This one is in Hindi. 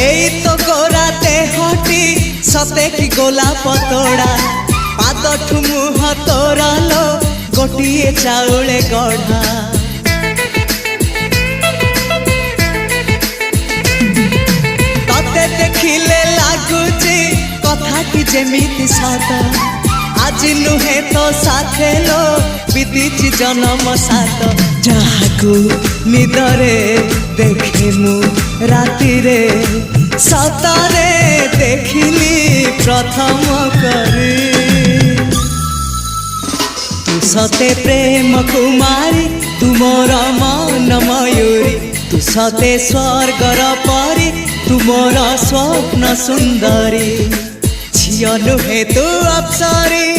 एई तो गोरा देहटी सते कि गोलाप तोड़ा पाद मुह तोरा लो गोटिए चाउले गढ़ा तते देखिले लागुची कथाटी जेमिति सत आज नुहे तो साथे लो बीतीची जन्म सात जहाकू निदरे देखे मु राति रे सतरे देखिली प्रथम करी तू सते प्रेम कुमारी तू मोर मन मयूरी तू सते स्वर्गर परी तू मोर स्वप्न सुंदरी झियो नुहे तू अप्सरी।